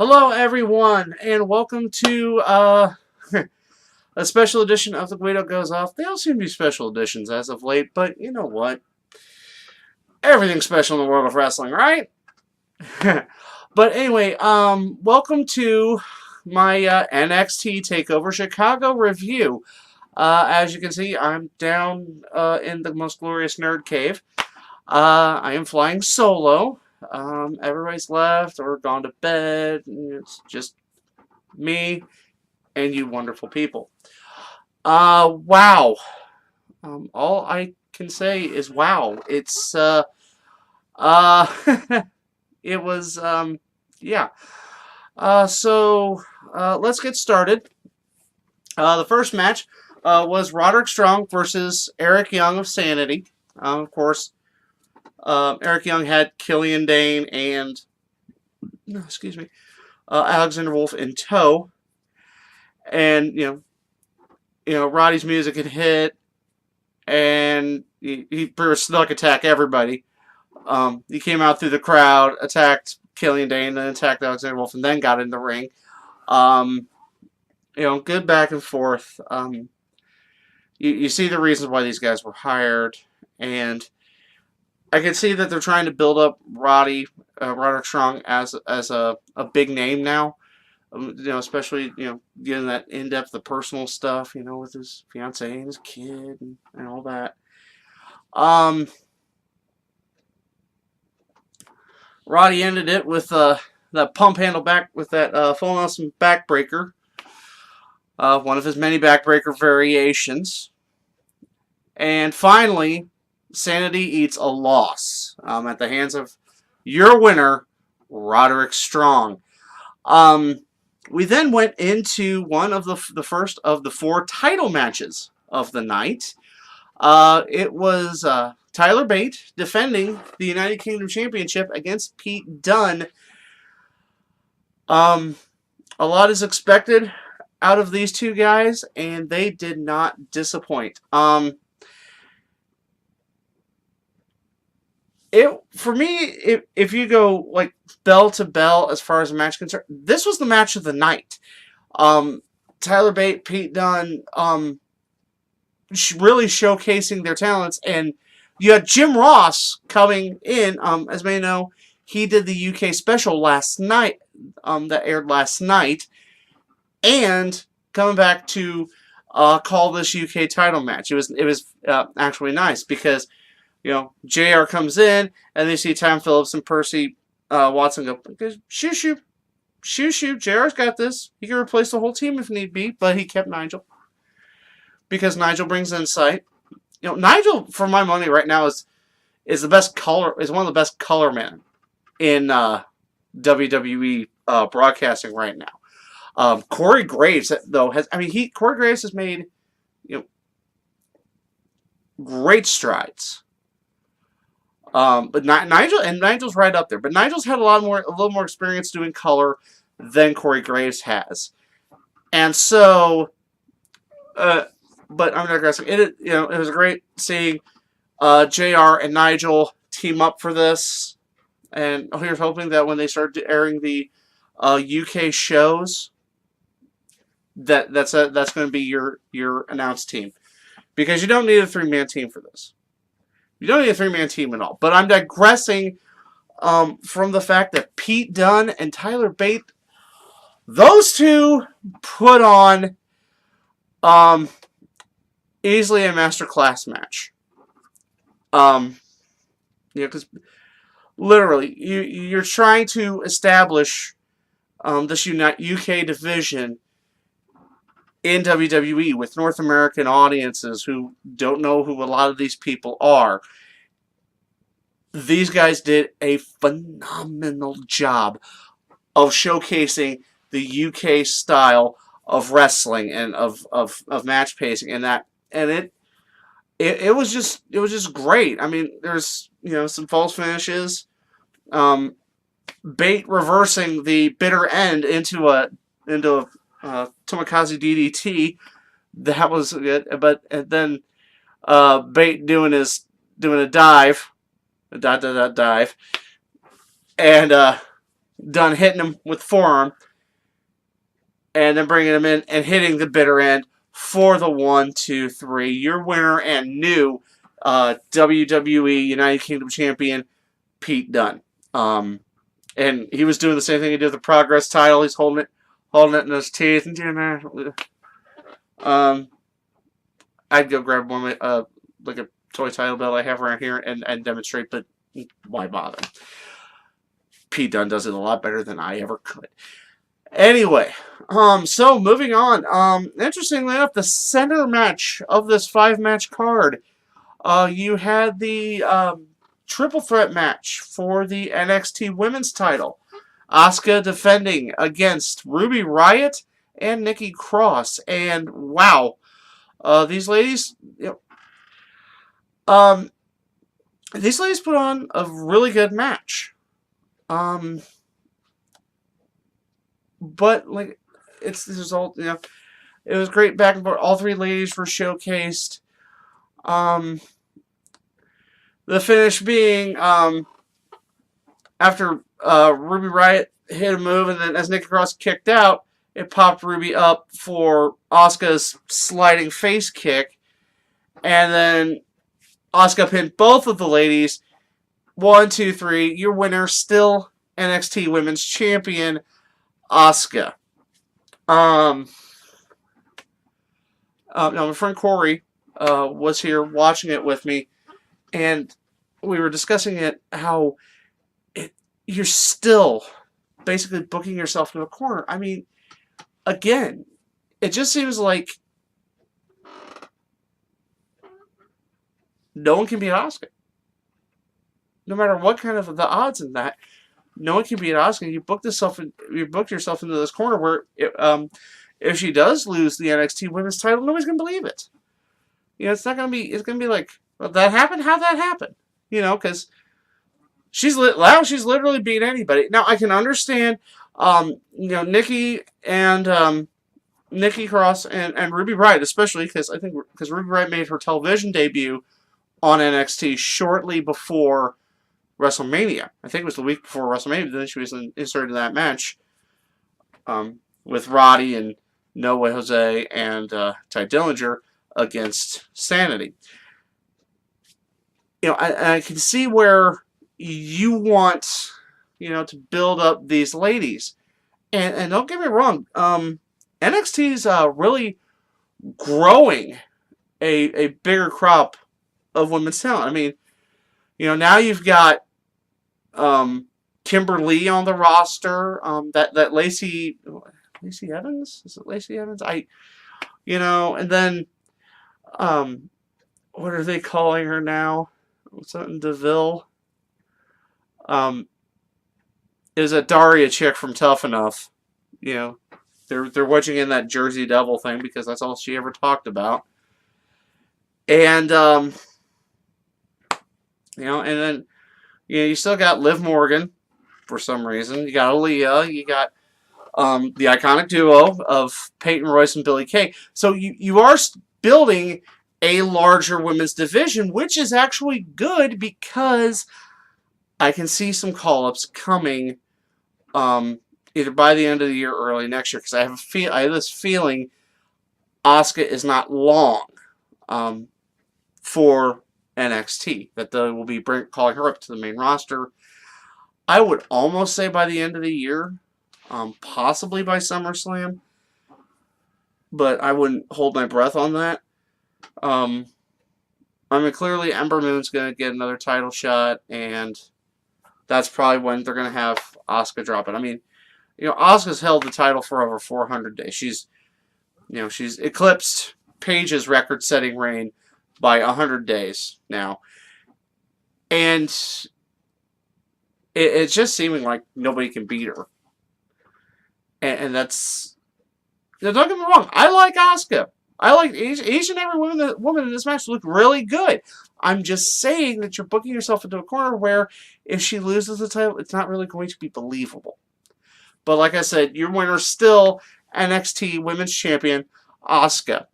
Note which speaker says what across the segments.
Speaker 1: Hello, everyone, and welcome to a special edition of The Guido Goes Off. They all seem to be special editions as of late, but you know what? Everything's special in the world of wrestling, right? But anyway, welcome to my NXT Takeover Chicago review. As you can see, I'm down in the most glorious nerd cave. I am flying solo. Everybody's left or gone to bed. It's just me and you wonderful people. Wow. All I can say is wow. Uh, it was, yeah. Let's get started. The first match, was Roderick Strong versus Eric Young of Sanity. Of course, Eric Young had Killian Dane and, excuse me, Alexander Wolf in tow. And, Roddy's music had hit, and he pretty much snuck attack everybody. He came out through the crowd, attacked Killian Dane, then attacked Alexander Wolf, and then got in the ring. Good back and forth. You see the reasons why these guys were hired, and I can see that they're trying to build up Roderick Strong as a big name now. Especially, getting that in-depth, the personal stuff, with his fiance and his kid and all that. Roddy ended it with that pump handle back with that full Nelson backbreaker. One of his many backbreaker variations. And finally, Sanity eats a loss at the hands of your winner, Roderick Strong. We then went into one of the first of the 4 title matches of the night. It was Tyler Bate defending the United Kingdom Championship against Pete Dunne. A lot is expected out of these two guys, and they did not disappoint. For me, if you go like bell to bell as far as the match concerned, this was the match of the night. Tyler Bate, Pete Dunne, really showcasing their talents, and you had Jim Ross coming in. As many know, he did the UK special last night, that aired last night, and coming back to call this UK title match. It was actually nice because, JR comes in, and they see Tom Phillips and Percy Watson go, shoo, JR's got this. He can replace the whole team if need be, but he kept Nigel. Because Nigel brings insight. Nigel, for my money right now, is one of the best color men in WWE broadcasting right now. Corey Graves, though, Corey Graves has made, great strides. But Nigel's right up there. But Nigel's had a little more experience doing color than Corey Graves has, and so, but I'm digressing. It was great seeing JR and Nigel team up for this, and here's hoping that when they start airing the UK shows, that's going to be your announced team, because you don't need a 3-man team for this. You don't need a 3-man team at all. But I'm digressing from the fact that Pete Dunne and Tyler Bate, those two put on easily a masterclass match. Because literally, you're trying to establish this UK division in WWE with North American audiences who don't know who a lot of these people are. These guys did a phenomenal job of showcasing the UK style of wrestling and of match pacing, and it was just great. There's some false finishes, Bate reversing the bitter end into a Tomikaze DDT. That was good, but then Bate doing a dive, dive, and Dunn hitting him with forearm, and then bringing him in and hitting the bitter end for the 1-2-3. Your winner and new WWE United Kingdom champion, Pete Dunne. And he was doing the same thing he did with the Progress title. He's holding it in his teeth. I'd go grab one like a toy title belt I have around here and demonstrate, but why bother? Pete Dunne does it a lot better than I ever could. Anyway, so moving on. Interestingly enough, the center match of this 5-match card, you had the triple threat match for the NXT Women's title. Asuka defending against Ruby Riott and Nikki Cross, and wow, these ladies, these ladies put on a really good match. But like, it's the result. It was great back and forth. All 3 ladies were showcased. The finish being after Ruby Riott hit a move, and then as Nikki Cross kicked out, it popped Ruby up for Asuka's sliding face kick, and then Asuka pinned both of the ladies. 1, 2, 3. Your winner, still NXT Women's Champion, Asuka. Now my friend Corey was here watching it with me, and we were discussing it, how you're still basically booking yourself into a corner. I mean, again, it just seems like no one can beat Asuka. No matter what kind of the odds in that, no one can beat Asuka. You booked yourself into this corner where if she does lose the NXT Women's title, nobody's gonna believe it. It's not gonna be. It's gonna be like, well, that happened. How'd that happen? Because she's literally beat anybody. Now I can understand, Nikki and Nikki Cross and Ruby Riott, especially because Ruby Riott made her television debut on NXT shortly before WrestleMania. I think it was the week before WrestleMania. Then she was inserted in that match with Roddy and No Way Jose and Ty Dillinger against Sanity. I can see where you want, to build up these ladies. And don't get me wrong, NXT's really growing a bigger crop of women's talent. I mean, now you've got Kimber Lee on the roster. That Lacey Evans? Is it Lacey Evans? And then what are they calling her now? Something DeVille. Is a Daria chick from Tough Enough. They're wedging in that Jersey Devil thing because that's all she ever talked about. And and then you still got Liv Morgan for some reason. You got Aaliyah. You got the iconic duo of Peyton Royce and Billie Kay. So you are building a larger women's division, which is actually good because I can see some call-ups coming either by the end of the year or early next year, because I have this feeling Asuka is not long for NXT, that they will be calling her up to the main roster. I would almost say by the end of the year, possibly by SummerSlam, but I wouldn't hold my breath on that. Clearly Ember Moon's going to get another title shot, and that's probably when they're going to have Asuka drop it. I mean, Asuka's held the title for over 400 days. She's eclipsed Paige's record-setting reign by 100 days now. And it's just seeming like nobody can beat her. And that's... Now, don't get me wrong, I like Asuka. I like each and every woman in this match looked really good. I'm just saying that you're booking yourself into a corner where if she loses the title, it's not really going to be believable. But like I said, your winner's still NXT Women's Champion, Asuka.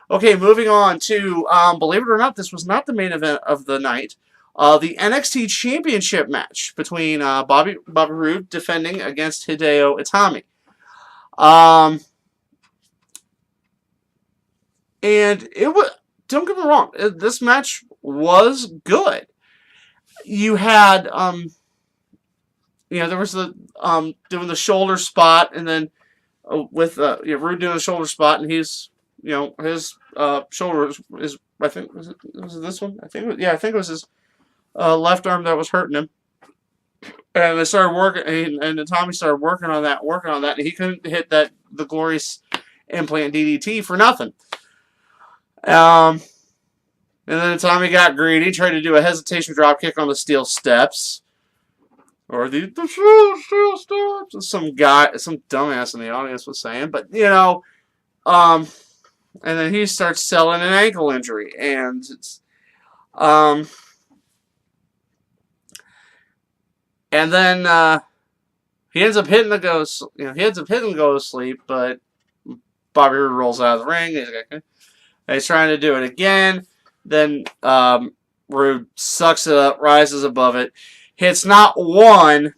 Speaker 1: Okay, moving on to, believe it or not, this was not the main event of the night. the NXT Championship match between Bobby Roode defending against Hideo Itami. And it was, don't get me wrong, this match was good. You had, there was the doing the shoulder spot, and then with Roode doing the shoulder spot, and he's, his shoulder is I think was it this one? I think it was his left arm that was hurting him. And they started working, and Tommy started working on that, and he couldn't hit the glorious implant DDT for nothing. And then Tommy got greedy, tried to do a hesitation drop kick on the steel steps. Or the steel steps, some dumbass in the audience was saying. But, and then he starts selling an ankle injury. And it's, and then he ends up hitting the go to sleep, but Bobby Roode rolls out of the ring. He's trying to do it again. Then Roode sucks it up, rises above it, hits one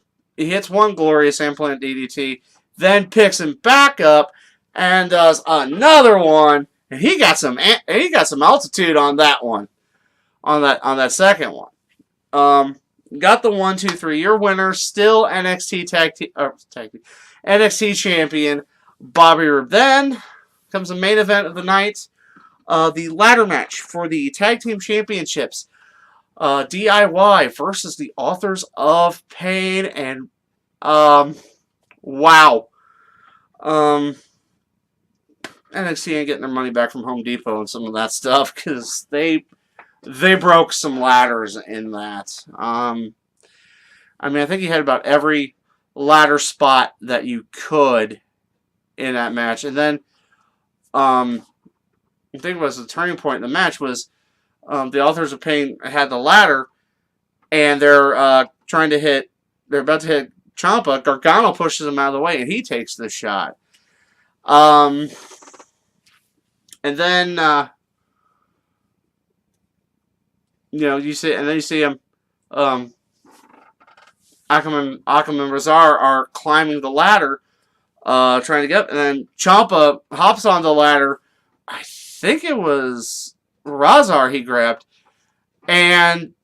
Speaker 1: glorious implant DDT, then picks him back up and does another one. And he got some altitude on that one, on that second one. Got the 1, 2, 3. Your winner, still NXT NXT champion Bobby Roode. Then comes the main event of the night. The ladder match for the Tag Team Championships. DIY versus the Authors of Pain. And, wow. NXT ain't getting their money back from Home Depot and some of that stuff, because they broke some ladders in that. I think you had about every ladder spot that you could in that match. And then, I think it was the turning point in the match was the Authors of Pain had the ladder, and they're about to hit Ciampa. Gargano pushes him out of the way, and he takes the shot. And then you see him. Akam and Razar are climbing the ladder, trying to get up, and then Ciampa hops on the ladder. I think it was Razar he grabbed, and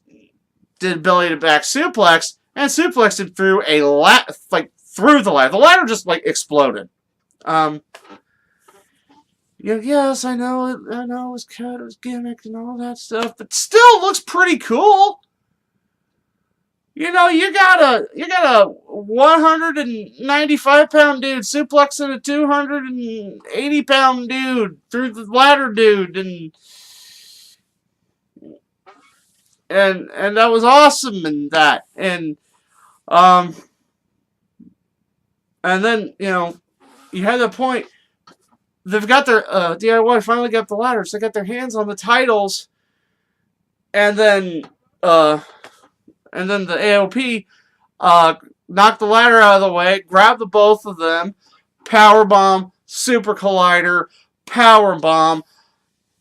Speaker 1: did belly to back suplex, and suplexed him through through the ladder. The ladder just exploded. Yes, I know it was cut, it was gimmicked and all that stuff, but still looks pretty cool. You got a 195-pound dude suplexing a 280-pound dude through the ladder, dude, and that was awesome, and that, and then you had the point. They've got their DIY finally got the ladders. They got their hands on the titles, and then the AOP knocked the ladder out of the way, grabbed the both of them, powerbomb, super collider, powerbomb,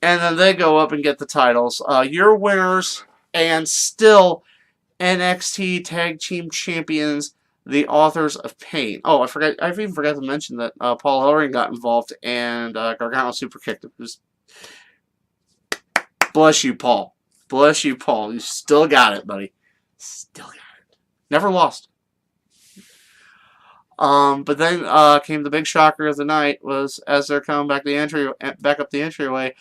Speaker 1: and then they go up and get the titles. Your winners, and still NXT Tag Team Champions, the Authors of Pain. Oh, I even forgot to mention that Paul Ellering got involved, and Gargano super kicked him. Bless you, Paul. Bless you, Paul. You still got it, buddy. Still got it. Never lost. But then came the big shocker of the night. Was as they're coming back up the entryway,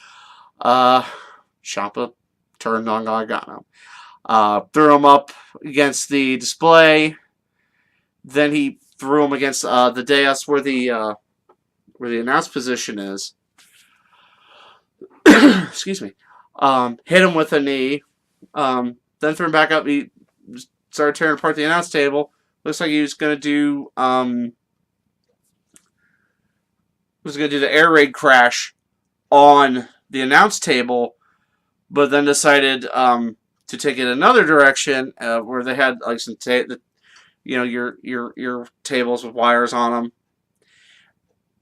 Speaker 1: Ciampa turned on Gargano, threw him up against the display. Then he threw him against the dais where the announce position is. Excuse me. Hit him with a knee. Then threw him back up. He started tearing apart the announce table. Looks like he was going to do the air raid crash on the announce table, but then decided to take it another direction, where they had some your tables with wires on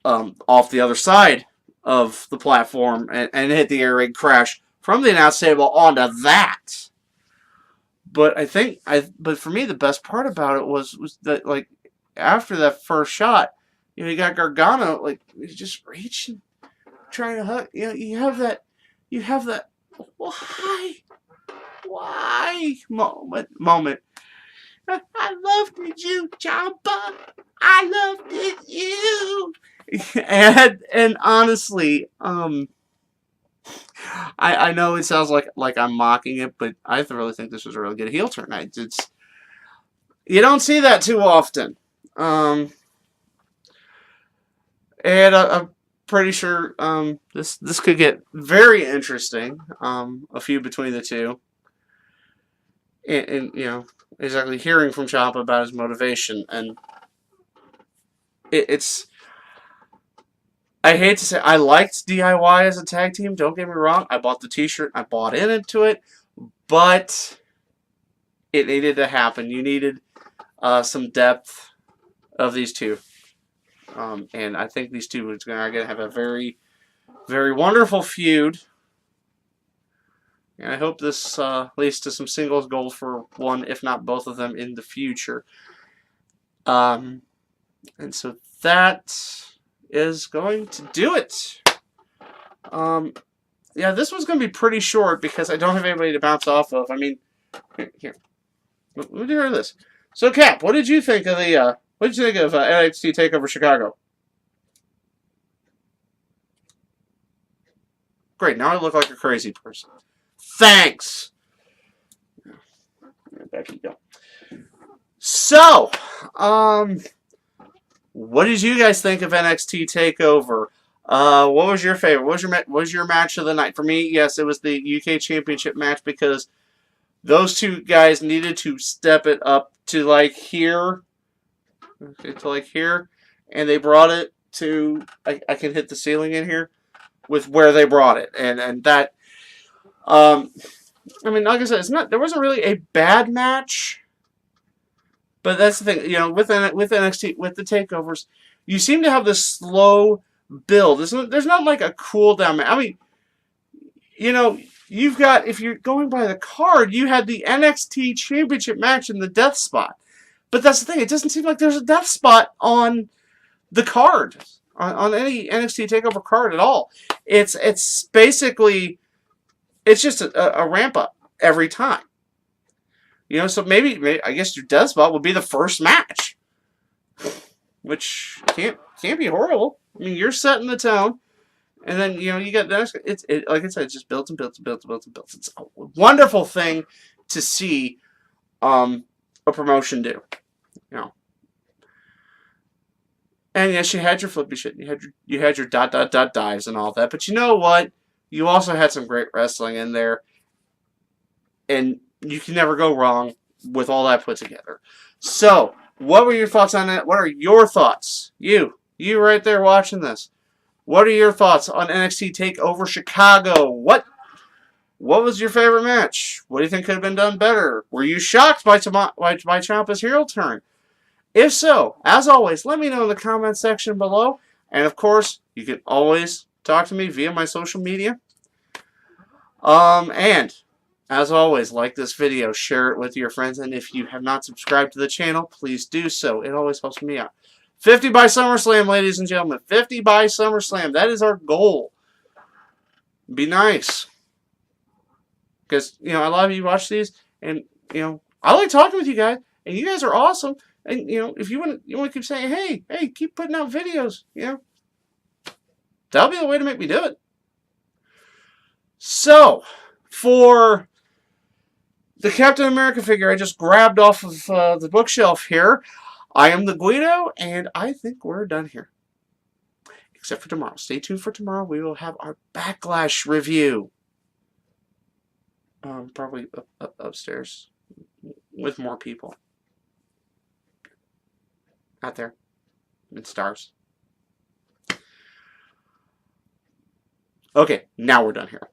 Speaker 1: them, off the other side of the platform, and hit the air raid crash from the announce table onto that. But but for me, the best part about it was that, like, after that first shot, you got Gargano, like, he's just reaching, trying to hug. You have that why moment. I loved it, you, Ciampa. I loved it, you. And honestly, I know it sounds like I'm mocking it, but I really think this was a really good heel turn. You don't see that too often. And I'm pretty sure this could get very interesting. A feud between the two, and exactly hearing from Ciampa about his motivation, and it's. I hate to say, I liked DIY as a tag team. Don't get me wrong. I bought the T-shirt. I bought into it, but it needed to happen. You needed some depth of these two. And I think these two are going to have a very, very wonderful feud. And I hope this leads to some singles goals for one, if not both of them, in the future. And so that is going to do it. Yeah, this one's going to be pretty short because I don't have anybody to bounce off of. I mean, here. Let me hear this. So, Cap, what did you think of NXT TakeOver Chicago? Great, now I look like a crazy person. Thanks! Back you go. So, what did you guys think of NXT TakeOver? What was your favorite? What was your match of the night? For me, yes, it was the UK Championship match because those two guys needed to step it up to like here. Okay, to like here. And they brought it to, I can hit the ceiling in here with where they brought it. And that, I mean, like I said, there wasn't really a bad match. But that's the thing, with NXT, with the takeovers, you seem to have this slow build. There's not like a cool down. I mean, you've got, if you're going by the card, you had the NXT Championship match in the death spot. But that's the thing, it doesn't seem like there's a death spot on the card, on any NXT TakeOver card at all. It's basically, it's just a ramp up every time. So maybe I guess your death spot would be the first match, which can't be horrible. I mean, you're setting the tone, and then you got the next. Like I said, it just builds and builds and builds and builds and builds. It's a wonderful thing to see a promotion do. And yes, you had your flippy shit. You had your ... dives and all that. But you know what? You also had some great wrestling in there, and you can never go wrong with all that put together. So, what were your thoughts on that? What are your thoughts? You right there watching this. What are your thoughts on NXT TakeOver Chicago? What was your favorite match? What do you think could have been done better? Were you shocked by Ciampa's heel turn? If so, as always, let me know in the comment section below. And of course, you can always talk to me via my social media. And as always, like this video, share it with your friends, and if you have not subscribed to the channel, please do so. It always helps me out. 50 by SummerSlam, ladies and gentlemen. 50 by SummerSlam. That is our goal. Be nice. Because, a lot of you watch these, and, I like talking with you guys, and you guys are awesome. And, if you want to keep saying, hey, keep putting out videos, that'll be the way to make me do it. So, for the Captain America figure I just grabbed off of the bookshelf here, I am the Guido, and I think we're done here. Except for tomorrow. Stay tuned for tomorrow. We will have our Backlash review. Probably upstairs with more people out there in stars. Okay, now we're done here.